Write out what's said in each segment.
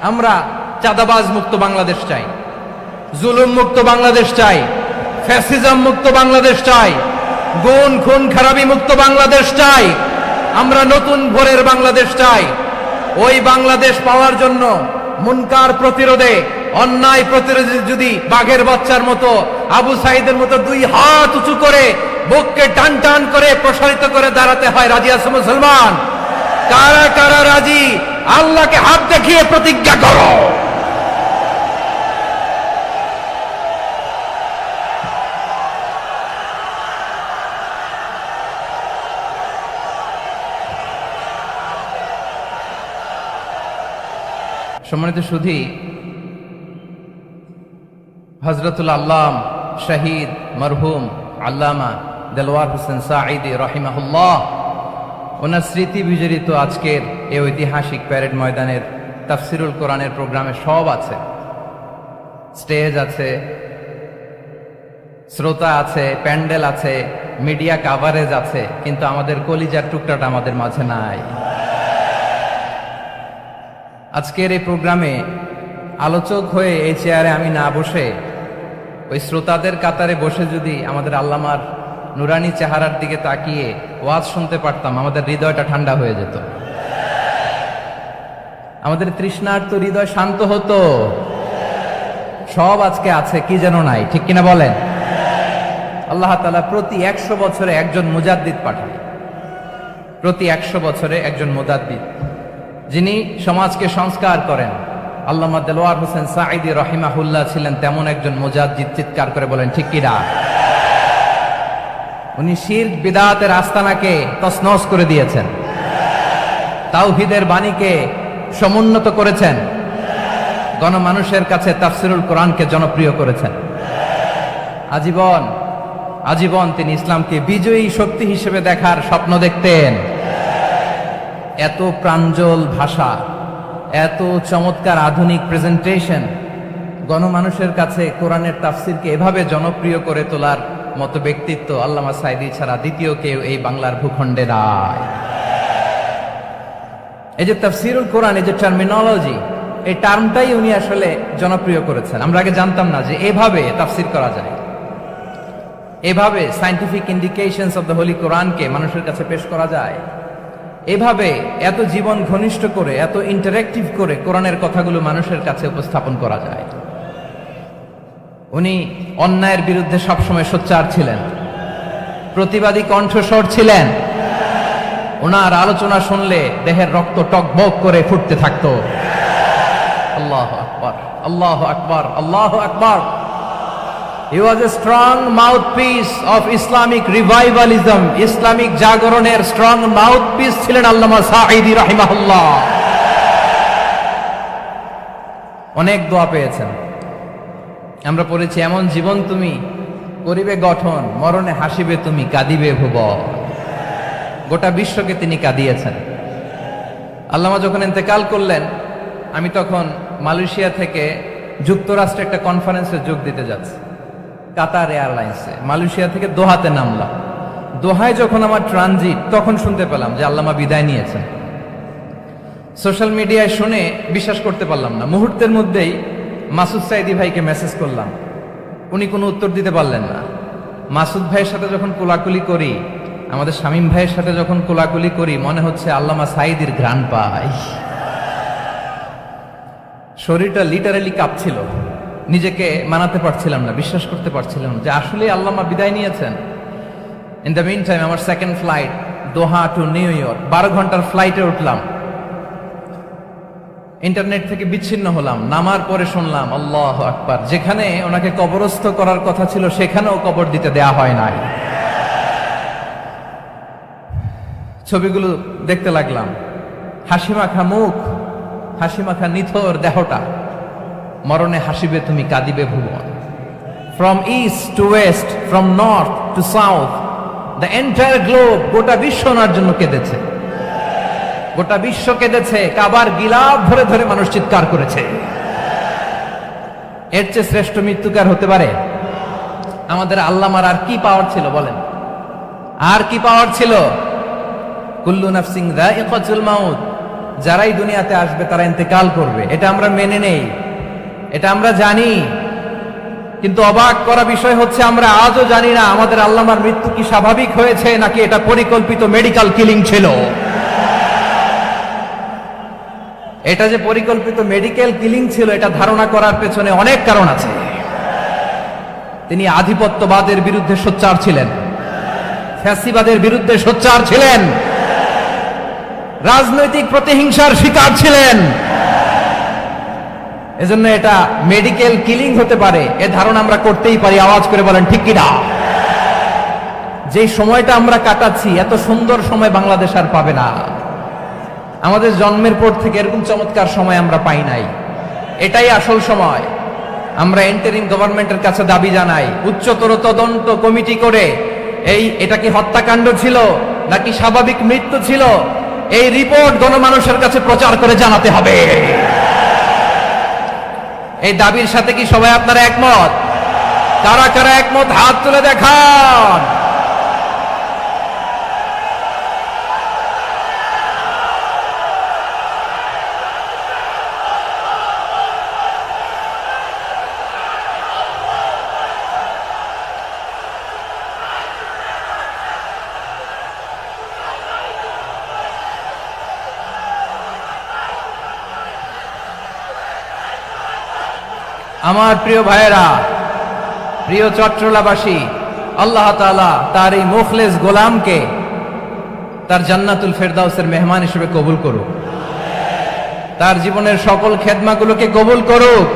আমরা চাঁদাবাজ মুক্ত বাংলাদেশ চাই, জুলুম মুক্ত বাংলাদেশ চাই, ফ্যাসিজম মুক্ত বাংলাদেশ চাই, গুণ খুন খারাপি মুক্ত বাংলাদেশ চাই। আমরা নতুন ভোরের বাংলাদেশ চাই। ওই বাংলাদেশ পাওয়ার জন্য মুনকার প্রতিরোধে, অন্যায় প্রতিরোধে যদি বাঘের বাচ্চার মতো, আবু সাইদের মতো দুই হাত উঁচু করে বুককে টান টান করে প্রসারিত করে দাঁড়াতে হয়, রাজি আছে মুসলমান? কারা কারা রাজি? আল্লাহকে হাত দেখিয়ে প্রতিজ্ঞা করো। সম্মানিত সুধী, হযরতুল আল্লাম শহীদ মরহুম আল্লামা দেলওয়ার হোসেন সাঈদী রাহিমাহুল্লাহ, ওনার স্মৃতি বিজড়িত আজকের এই ঐতিহাসিক প্যারেড ময়দানের তাফসিরুল কোরআনের প্রোগ্রামে সব আছে। স্টেজ আছে, শ্রোতা আছে, প্যান্ডেল আছে, মিডিয়া কাভারেজ আছে, কিন্তু আমাদের কলিজার টুকরাটা আমাদের মাঝে নাই। আজকের এই প্রোগ্রামে আলোচক হয়ে এই চেয়ারে আমি না বসে ওই শ্রোতাদের কাতারে বসে যদি আমাদের আল্লামার নুরানি চেহারার দিকে তাকিয়ে ওয়াজ শুনতে পারতাম, আমাদের হৃদয়টা ঠান্ডা হয়ে যেত, আমাদের তৃষ্ণার্ত হৃদয় শান্ত হতো। সব আজকে আছে, কি যেন নাই, ঠিক কিনা বলেন? আল্লাহ তাআলা প্রতি 100 বছরে একজন মুজাদ্দিদ পাঠান, প্রতি 100 বছরে একজন মুজাদ্দিদ, যিনি সমাজকে সংস্কার করেন। আল্লামা দেলওয়ার হোসেন সাঈদী রাহিমাহুল্লাহ ছিলেন তেমন একজন মুজাদ্দিদ। চিৎকার করে বলেন ঠিক কিনা? উনি শিরক বিদআতের আস্তানাকে তছনছ করে দিয়েছেন, তাওহীদের বাণীকে সমুন্নত করেছেন, গণমানুষের কাছে তাফসিরুল কোরআনকে জনপ্রিয় করেছেন। আজীবন আজীবন তিনি ইসলামকে বিজয়ী শক্তি হিসেবে দেখার স্বপ্ন দেখতেন। এত প্রাঞ্জল ভাষা, এত চমৎকার আধুনিক প্রেজেন্টেশন, গণমানুষের কাছে কোরআনের তাফসিরকে এভাবে জনপ্রিয় করে তোলার মতো ব্যক্তিত্ব আল্লামা সাঈদী ছাড়া দ্বিতীয় কেউ এই বাংলার ভূখণ্ডে নাই। এই যে তাফসিরুল কোরআন, এই যে টার্মিনোলজি, এই টার্মটাই উনি আসলে জনপ্রিয় করেছেন। আমরা আগে জানতাম না যে এভাবে তাফসির করা যায়, এভাবে scientific indications of the Holi কোরআনকে মানুষের কাছে পেশ করা যায়, এভাবে এত জীবন ঘনিষ্ঠ করে, এত ইন্টারেক্টিভ করে কোরআনের কথাগুলো মানুষের কাছে উপস্থাপন করা যায়। উনি অন্যায়ের বিরুদ্ধে সবসময় সোচ্চার ছিলেন, প্রতিবাদী কণ্ঠস্বর ছিলেন। ওনার আলোচনা শুনলে দেহের রক্ত টকবক করে ফুটতে থাকতো। আল্লাহু আকবার, আল্লাহু আকবার, আল্লাহু আকবার। He was a strong mouthpiece of Islamic revivalism. Islamic জাগরণের স্ট্রং মাউথপিস ছিলেন আল্লামা সাঈদী রাহিমাহুল্লাহ। অনেক দোয়া পেয়েছেন। আমরা পড়েছি, এমন জীবন তুমি করিবে গঠন, মরণে হাসিবে তুমি, কাঁদিবে ভুবন। গোটা বিশ্বকে তিনি কাঁদিয়েছেন। আল্লামা যখন ইন্তেকাল করলেন, আমি তখন মালয়েশিয়া থেকে যুক্তরাষ্ট্রে একটা কনফারেন্সে যোগ দিতে যাচ্ছি, কাতার এয়ারলাইন্সে। মালয়েশিয়া থেকে দোহাতে নামলাম। দোহায় যখন আমার ট্রানজিট, তখন শুনতে পেলাম যে আল্লামা বিদায় নিয়েছেন। সোশ্যাল মিডিয়ায় শুনে বিশ্বাস করতে পারলাম না। মুহূর্তের মধ্যেই মাসুদ সাঈদী ভাইকে মেসেজ করলাম, উনি কোনো উত্তর দিতে পারলেন না। মাসুদ ভাইয়ের সাথে যখন কোলাকুলি করি, আমাদের শামীম ভাইয়ের সাথে যখন কোলাকুলি করি, মনে হচ্ছে আল্লামা সাঈদীর ঘ্রাণ পাই। শরীরটা লিটারালি কাঁপছিল, নিজেকে মানাতে পারছিলাম না, বিশ্বাস করতে পারছিলাম যে আসলে আল্লামা বিদায় নিয়েছেন। ইন দ্য মিন টাইম আমার সেকেন্ড ফ্লাইট, দোহা টু নিউ ইয়র্ক, 12 ঘন্টার ফ্লাইটে উঠলাম। ইন্টারনেট থেকে বিচ্ছিন্ন হলাম। নামার পরে শুনলাম আল্লাহু আকবার, যেখানে ওনাকে কবরস্থ করার কথা ছিল সেখানেও কবর দিতে দেয়া হয় নাই। ছবিগুলো দেখতে লাগলাম, হাসি মাখা মুখ, হাসি মাখা নিথর দেহটা, মরণে হাসিবে তুমি, কাঁদিবে ভুবন। From east to west, from north to south, the entire globe, গোটা বিশ্ব ওনার জন্য কেঁদেছে, গোটা বিশ্ব কেঁদেছে। কাবার গিলাফ ধরে ধরে মানুষ চিৎকার করেছে। এর চেয়ে শ্রেষ্ঠ মৃত্যুকার হতে পারে? আমাদের আল্লামার আর কি পাওয়ার ছিল বলেন? আর কি পাওয়ার ছিল? কুল্লু নাফসিন যায়িকাতুল মাউত, যারাই দুনিয়াতে আসবে তারা ইন্তেকাল করবে, এটা আমরা মেনে নেই, এটা আমরা জানি। কিন্তু অবাক করা বিষয় হচ্ছে আমরা আজও জানি না আমাদের আল্লামার মৃত্যু কি স্বাভাবিক হয়েছে নাকি এটা পরিকল্পিত মেডিকেল কিলিং ছিল। এটা যে পরিকল্পিত মেডিকেল কিলিং ছিল এটা ধারণা করার পেছনে অনেক কারণ আছে। তিনি আধিপত্যবাদের বিরুদ্ধে সোচ্চার ছিলেন, ফ্যাসিবাদের বিরুদ্ধে সোচ্চার ছিলেন, রাজনৈতিক প্রতিহিংসার শিকার ছিলেন। এজন্য এটা মেডিকেল কিলিং হতে পারে এ ধারণা আমরা করতেই পারি। আওয়াজ করে বলেন ঠিক কিনা? যে সময়টা আমরা কাটাচ্ছি এত সুন্দর সময় বাংলাদেশ আর পাবে না। আমাদের জন্মের পর থেকে এরকম চমৎকার সময় আমরা পাই নাই। এটাই আসল সময়। আমরা ইন্টারিম গভর্নমেন্টের কাছে দাবি জানাই, উচ্চতর তদন্ত কমিটি করে এটা কি হত্যাকাণ্ড ছিল নাকি স্বাভাবিক মৃত্যু ছিল, এই রিপোর্ট গণমানুষের কাছে প্রচার করে জানাতে হবে। এই দাবির সাথে কি সবাই আপনারা একমত? কারা কারা একমত হাত তুলে দেখান। আমার প্রিয় ভাইয়েরা, প্রিয় চট্টলাবাসী, আল্লাহ তাআলা তার এই মুখলেস গোলামকে তার জান্নাতুল ফেরদাউসের মেহমান হিসেবে কবুল করুক, তার জীবনের সকল খেদমাগুলোকে কবুল করুক,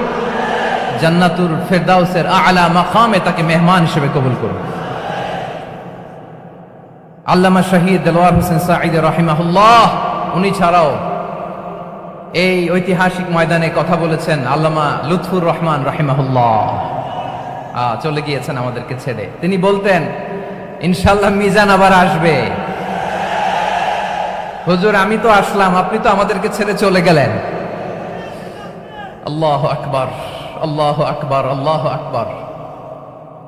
জান্নাতুল ফেরদাউসের আলা মাকামে তাকে মেহমান হিসেবে কবুল করুক। আল্লামা শহীদ দেলোয়ার হোসেন সাঈদী রাহিমাহুল্লাহ, উনি ছাড়াও এই ঐতিহাসিক ময়দানে কথা বলেছেন আল্লামা লুৎফুর রহমান রাহিমাহুল্লাহ। চলে গিয়েছেন আমাদেরকে ছেড়ে। তিনি বলতেন, ইনশাআল্লাহ মিজান আবার আসবে। হুজুর আমি তো আসলাম, আপনি তো আমাদেরকে ছেড়ে চলে গেলেন। আল্লাহু আকবার, আল্লাহু আকবার, আল্লাহু আকবার।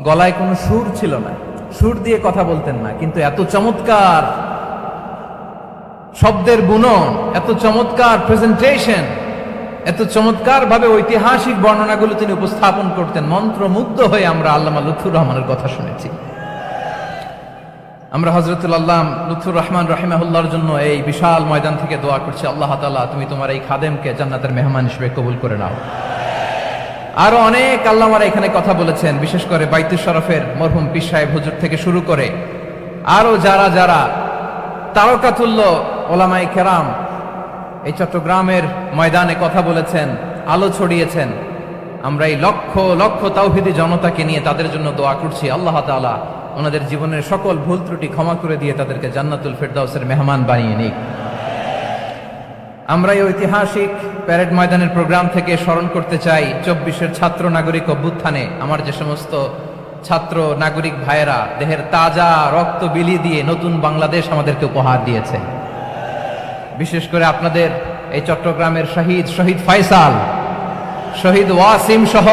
গলায় কোনো সুর ছিল না, সুর দিয়ে কথা বলতেন না, কিন্তু এত চমৎকার শব্দের বুনন, এত চমৎকার প্রেজেন্টেশন, এত চমৎকার ভাবে ঐতিহাসিক বর্ণনাগুলো তিনি উপস্থাপন করতেন। মন্ত্রমুগ্ধ হয়ে আমরা আল্লামা লুৎফুর রহমানের কথা শুনেছি। আমরা হযরতুল আল্লামা লুৎফুর রহমান রাহিমাহুল্লাহর জন্য এই বিশাল ময়দান থেকে দোয়া করছি, আল্লাহ তাআলা তুমি তোমার এই খাদেমকে জান্নাতের মেহমান হিসেবে কবুল করে নাও। আরো অনেক আল্লামারা এখানে কথা বলেছেন, বিশেষ করে বাইতুল শরফের মরহুম পীর সাহেব হুজুর থেকে শুরু করে আরো যারা যারা তারকাতুল্য ওলামায়ে কেরাম এই চট্টগ্রামের ময়দানে কথা বলেছেন, আলো ছড়িয়েছেন। আমরা এই লক্ষ লক্ষ তাওহীদি জনতাকে নিয়ে তাদের জন্য দোয়া করছি, আল্লাহ তাআলা ওনাদের জীবনের সকল ভুল ত্রুটি ক্ষমা করে দিয়ে তাদেরকে জান্নাতুল ফেরদাউসের মেহমান বানিয়ে নিক। আমরা এই ঐতিহাসিক প্যারেড ময়দানের প্রোগ্রাম থেকে স্মরণ করতে চাই 24-এর ছাত্র নাগরিক অভ্যুত্থানে আমার যে সমস্ত ছাত্র নাগরিক ভাইয়েরা দেহের তাজা রক্ত বিলি দিয়ে নতুন বাংলাদেশ আমাদেরকে উপহার দিয়েছে। বিশেষ করে আপনাদের এই চট্টগ্রামের শহীদ ফয়সাল, শহীদ ওয়াসিম সহ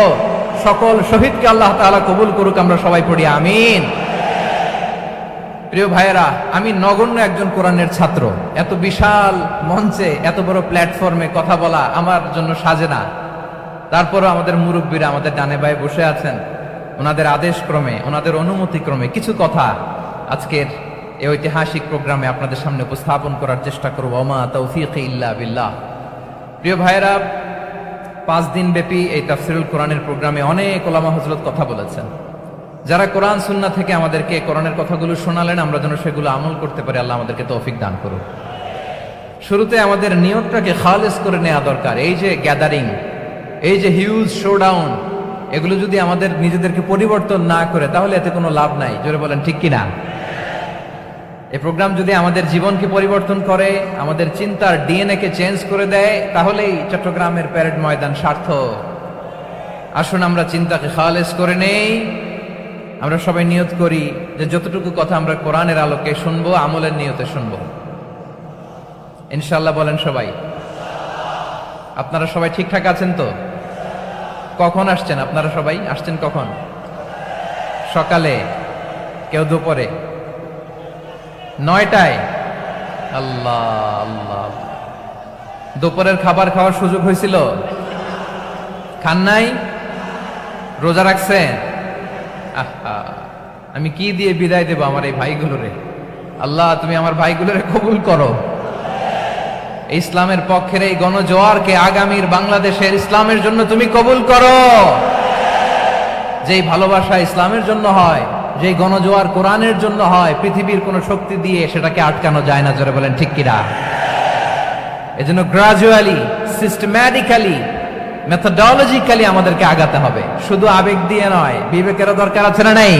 সকল শহীদকে আল্লাহ তাআলা কবুল করুক। আমরা সবাই পড়ি আমিন। প্রিয় ভাইয়েরা, আমি নগণ্য একজন কোরআনের ছাত্র, এত বিশাল মঞ্চে এত বড় প্ল্যাটফর্মে কথা বলা আমার জন্য সাজে না। তারপরও আমাদের মুরব্বীরা আমাদের ডানে বায়ে বসে আছেন, ওনাদের আদেশ ক্রমে, ওনাদের অনুমতি ক্রমে কিছু কথা আজকের এই ঐতিহাসিক প্রোগ্রামে আপনাদের সামনে উপস্থাপন করার চেষ্টা করব। ওমা তৌফিক ইল্লা বিল্লাহ। প্রিয় ভাইয়েরা, 5 দিন ব্যাপী এই তাফসিরুল কোরআনের প্রোগ্রামে অনেক ওলামা হযরত কথা বলেছেন। যারা কোরআন সুন্নাহ থেকে আমাদেরকে কোরআনের কথাগুলো শোনালেন, আমরা যেন সেগুলো আমল করতে পারি, আল্লাহ আমাদেরকে তৌফিক দান করুন। শুরুতে আমাদের নিয়তটাকে খালেস করে নেওয়া দরকার। এই যে গ্যাদারিং, এই যে হিউজ শোডাউন, এগুলো যদি আমাদের নিজেদেরকে পরিবর্তন না করে তাহলে এতে কোনো লাভ নাই। জোরে বলেন ঠিক কিনা? এই প্রোগ্রাম যদি আমাদের জীবনকে পরিবর্তন করে, আমাদের চিন্তার ডিএনএ কে চেঞ্জ করে দেয়, তাহলেই চট্টগ্রামের প্যারেড ময়দান সার্থক। আসুন আমরা চিন্তাকে খালেস করে নেই। আমরা সবাই নিয়ত করি যে যতটুকু কথা আমরা কোরআনের আলোকে শুনবো, আমলের নিয়তে শুনবো ইনশাআল্লাহ। বলেন সবাই। আপনারা সবাই ঠিকঠাক আছেন তো? কখন আসছেন আপনারা? সবাই আসছেন কখন? সকালে, কেউ দুপুরে, 9টায়? আল্লাহ আল্লাহ। দুপুরের খাবার খাওয়ার সুযোগ হয়েছিল? খান নাই? রোজা রাখছেন? আহা, আমি কি দিয়ে বিদায় দেব আমার এই ভাইগুলোরে? আল্লাহ, তুমি আমার ভাইগুলোরে কবুল করো। ইসলামের পক্ষের এই গণজোয়ারকে আগামীর বাংলাদেশের ইসলামের জন্য তুমি কবুল করো। যেই ভালোবাসা ইসলামের জন্য হয়, যেই গণজোয়ার কোরআনের জন্য হয়, পৃথিবীর কোন শক্তি দিয়ে সেটাকে আটকানো যায় না। জোরে বলেন ঠিক কিনা? এজন্য গ্রাজুয়ালি, সিস্টেম্যাটিক্যালি, মেথোডোলজিক্যালি আমাদেরকে আগাতে হবে, শুধু আবেগ দিয়ে নয়। বিবেকেরও দরকার আছে না নাই?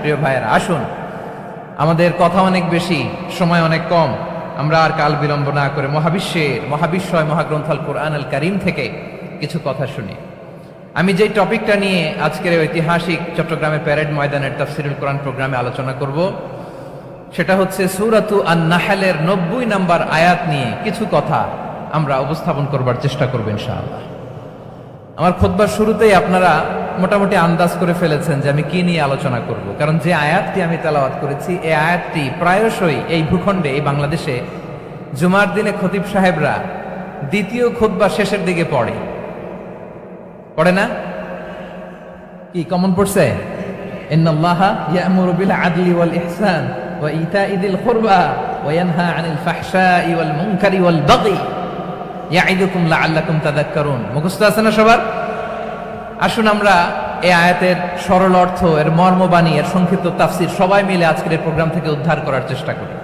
প্রিয় ভাইয়েরা, আসুন, আমাদের কথা অনেক বেশি, সময় অনেক কম। আমরা আর কাল বিলম্ব না করে মহাবিশ্বয় মহাগ্রন্থ আল কোরআন আল কারীম থেকে কিছু কথা শুনি। আমি যে টপিকটা নিয়ে আজকের ঐতিহাসিক চট্টগ্রামের প্যারেড ময়দানের তাফসিরুল কোরআন প্রোগ্রামে আলোচনা করব, সেটা হচ্ছে সূরাতু আন-নাহলের 90 নম্বর আয়াত নিয়ে কিছু কথা আমরা উপস্থাপন করবার চেষ্টা করব ইনশাআল্লাহ। আমার খুতবার শুরুতেই আপনারা মোটামুটি আন্দাজ করে ফেলেছেন যে আমি কি নিয়ে আলোচনা করব, কারণ যে আয়াতটি আমি তেলাওয়াত করেছি এই আয়াতটি প্রায়শই এই ভূখণ্ডে, এই বাংলাদেশে জুমার দিনে খতিব সাহেবরা দ্বিতীয় খুতবা শেষের দিকে পড়ে না? কি কমন পড়ছে? ইন্নাল্লাহা ইয়া'মুরু বিল আদলি ওয়াল ইহসান ওয়া ইতা'i যিল কুরবা ওয়া ইয়ানহা আনিল ফাহশাই ওয়াল মুনকারি ওয়াল বাগি ইয়া'iদুকুম লাআল্লাকুম তাযাক্কারুন। মুখস্থ আছে না সবার? আসুন আমরা এই আয়াতের সরল অর্থ, এর মর্মবাণী, এর সংক্ষিপ্ত তাফসীর সবাই মিলে আজকের এই প্রোগ্রাম থেকে উদ্ধার করার চেষ্টা করি।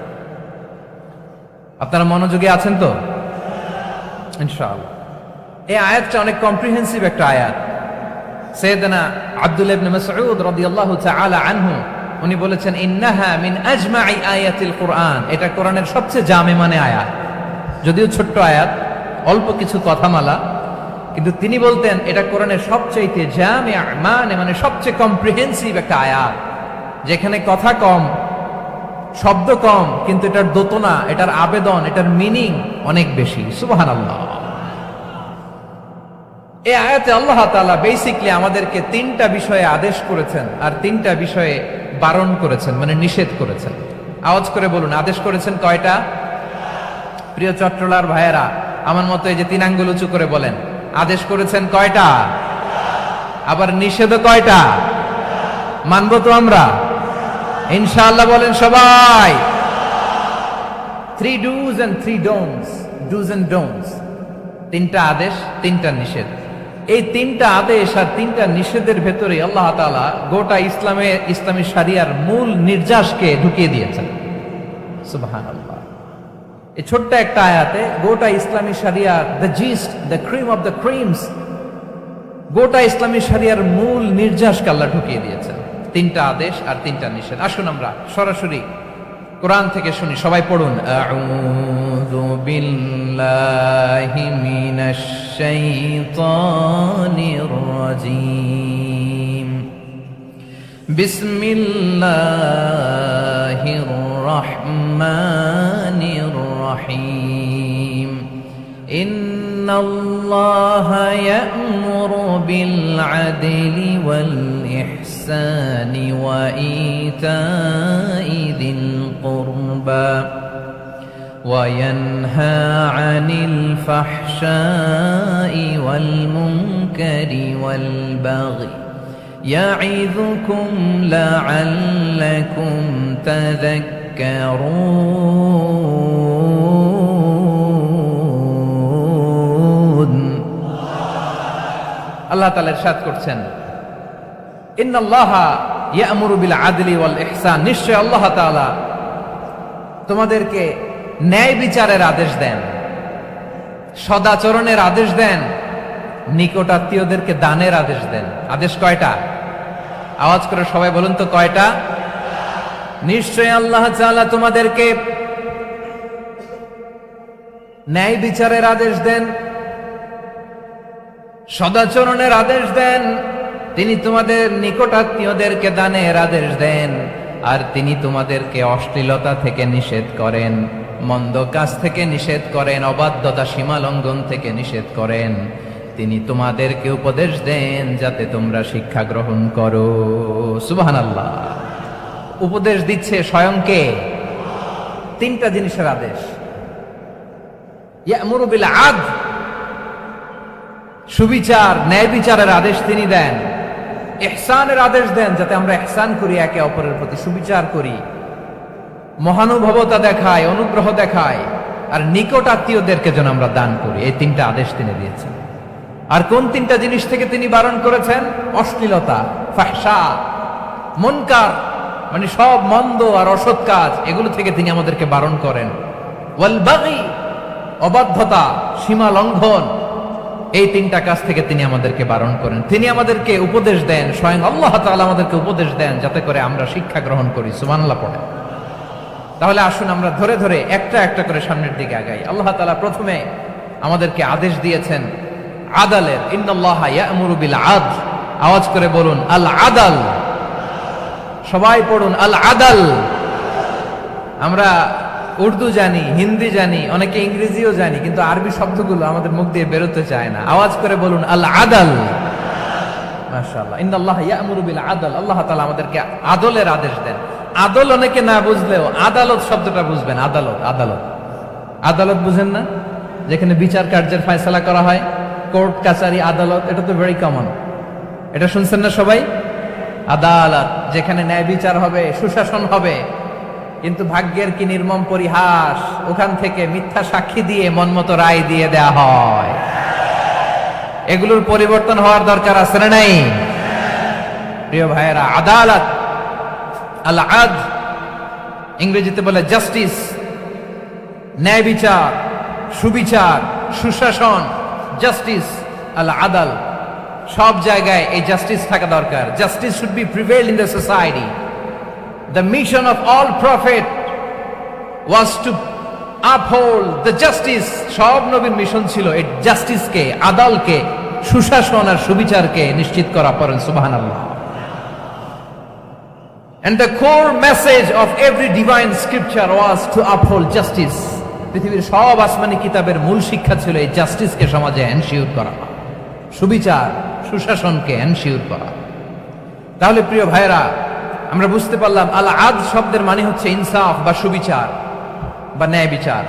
আপনারা মনোযোগী আছেন তো? ইনশাআল্লাহ। এই আয়াতটা অনেক কম্প্রিহেন্সিভ একটা আয়াত। সাইয়েদনা আব্দুল্লাহ ইবনে মাসউদ রাদিয়াল্লাহু তাআলা আনহু উনি বলেছেন, ইন্নাহা মিন আজমাই আয়াতিল কুরআন। এটা কোরআনের সবচেয়ে জামে মানে আয়াত। যদিও ছোট্ট আয়াত, অল্প কিছু কথামালা, কিন্তু তিনি বলতেন এটা কোরআনের সবচেয়ে জামে মানে সবচেয়ে কম্প্রিহেন্সিভ একটা আয়াত, যেখানে কথা কম, শব্দ কম, কিন্তু এটার দোতনা, এটার আবেদন, এটার মিনিং অনেক বেশি। সুবহানাল্লাহ। এই আয়াতে আল্লাহ তাআলা বেসিক্যালি আমাদেরকে 3টা বিষয়ে আদেশ করেছেন আর 3টা বিষয়ে বারণ করেছেন, মানে নিষেধ করেছেন। আওয়াজ করে বলুন, আদেশ করেছেন কয়টা? প্রিয় চট্টলার ভাইয়েরা, আমার মতো এই যে 3 আঙ্গুল উঁচু করে বলেন, আদেশ করেছেন কয়টা? আবার নিষেধও কয়টা? মানবো তো আমরা ইনশাআল্লাহ? বলেন সবাই। 3 do's and 3 don'ts, do's and don'ts। 3টা আদেশ, 3টা নিষেধ। এই 3টা আদেশ আর 3টা নিষেধের ভেতরে আল্লাহ তাআলা গোটা ইসলামী শরিয়ার মূল নির্যাসকে ঢুকিয়ে দিয়েছেন। সুবহানাল্লাহ। এই ছোট্ট একটা আয়াতে গোটা ইসলামী শরিয়ার, the gist, the cream of the creams, গোটা ইসলামী শরিয়ার মূল নির্যাসকে আল্লাহ ঢুকিয়ে দিয়েছেন। 3টা আদেশ আর 3টা নিষেধ। আসুন আমরা সরাসরি কোরআন থেকে শুনি, সবাই পড়ুন। আউযু বিল্লাহি মিনাশ শাইতানির রাজীম। বিসমিল্লাহির রাহমানির রাহিম। ইন্নাল্লাহা ইয়া'মুরু বিল আদলি ওয়াল ইহসানি ওয়া ইতা'i যিল কুরবা ওয়া ইয়ানহা আনিল ফাহশাই ওয়াল মুনকারি ওয়াল বাগি ইয়া'ইযুকুম লা'আল্লাকুম তাযাক্কারুন। আল্লাহ তাআলা ইরশাদ করছেন, ইন্নাল্লাহা ইয়া'মুরু বিল আদলি ওয়াল ইহসান। নিশ্চয় আল্লাহ তাআলা তোমাদেরকে ন্যায় বিচারের আদেশ দেন, সদাচরণের আদেশ দেন, নিকটাত্মীয়দেরকে দানের আদেশ দেন। আদেশ কয়টা? আওয়াজ করে সবাই বলুন তো কয়টা? নিশ্চয় আল্লাহ তাআলা তোমাদেরকে ন্যায় বিচারের আদেশ দেন, সদাচরণের আদেশ দেন, তিনি তোমাদের নিকটাত্মীয়দেরকে দানের আদেশ দেন, আর তিনি তোমাদেরকে অশ্লীলতা থেকে নিষেধ করেন, মন্দ কাজ থেকে নিষেধ করেন, অবাধ্যতা সীমা লঙ্ঘন থেকে নিষেধ করেন। তিনি তোমাদেরকে উপদেশ দেন যাতে তোমরা শিক্ষা গ্রহণ করো। সুবহানাল্লাহ। উপদেশ দিচ্ছে স্বয়ং কে? 3টা জিনিসের আদেশ। ইয়া'মুরু বিল আদল, সুবিচার ন্যায় বিচারের আদেশ তিনি দেন, ইহসানের আদেশ দেন, যাতে আমরা ইহসান করি, একে অপরের প্রতি সুবিচার করি, মহানুভবতা দেখায়, অনুগ্রহ দেখায়, আর নিকট আত্মীয়দেরকে যেন আমরা দান করি। এই তিনটা আদেশ তিনি দিয়েছেন। আর কোন তিনটা জিনিস থেকে তিনি বারণ করেছেন? অশ্লীলতা, ফাহশা, মুনকার, মানে সব মন্দ আর অসৎ কাজ, এগুলো থেকে তিনি আমাদেরকে বারণ করেন। ওয়াল বাগি, অবাধ্যতা, সীমা লঙ্ঘন, এই তিনটা কাজ থেকে তিনি আমাদেরকে বারণ করেন। তিনি আমাদেরকে উপদেশ দেন, স্বয়ং আল্লাহ তাআলা আমাদেরকে উপদেশ দেন, যাতে করে আমরা শিক্ষা গ্রহণ করি। সুবহানাল্লাহ পড়ে। তাহলে আসুন আমরা ধরে ধরে একটা একটা করে সামনের দিকে আগাই। আল্লাহ তাআলা প্রথমে আমাদেরকে আদেশ দিয়েছেন আদালের। ইন্নাল্লাহা ইয়া'মুরু বিল আদল, আওয়াজ করে বলুন আল আদাল। সবাই পড়ুন আল আদাল। আমরা উর্দু জানি, হিন্দি জানি, অনেকে ইংরেজিও জানি, কিন্তু আরবি শব্দগুলো আমাদের মুখ দিয়ে বেরোতে চায় না। আওয়াজ করে বলুন আল আদাল। মাশাআল্লাহ, ইন্নাল্লাহা ইয়া'মুরু বিল আদল। আল্লাহ তাআলা আমাদেরকে আদলের আদেশ দেন। আদল অনেকে না বুঝলেও আদালত শব্দটা বুঝবেন। আদালত, আদালত, আদালত বুঝেন না? যেখানে বিচার কার্যের ফয়সালা করা হয়, কোর্ট কাচারি আদালত, এটা তো ভেরি কমন। এটা শুনছেন না সবাই? আদালত, যেখানে ন্যায় বিচার হবে, সুশাসন হবে। কিন্তু ভাগ্যের কি নির্মম পরিহাস, ওখান থেকে মিথ্যা সাক্ষী দিয়ে মনমতো রায় দিয়ে দেয়া হয়। এগুলোর পরিবর্তন হওয়ার দরকার আছে না নাই? প্রিয় ভাইয়েরা, আদালত, আল আদল, ইংরেজিতে বলে জাস্টিস, ন্যায় বিচার, সুবিচার, সুশাসন, জাস্টিস, আল আদল, সব জায়গায় এই জাস্টিস থাকা দরকার। Justice should be prevail in the society. The mission of all prophet was to uphold the justice. সব নবীর মিশন ছিল এই জাস্টিসকে, আদালকে, সুশাসন আর সুবিচারকে নিশ্চিত করা। পড়েন সুবহানাল্লাহ। And the core message of every divine scripture was to uphold justice. পৃথিবীর সব আসমানি কিতাবের মূল শিক্ষা ছিল এই জাস্টিসকে সমাজে এনশিওর করা, সুবিচার, সুশাসনকে এনশিওর করা। তাহলে প্রিয় ভাইরা, আমরা বুঝতে পারলাম আল আদল শব্দের মানে হচ্ছে ইনসাফ বা সুবিচার বা ন্যায় বিচার।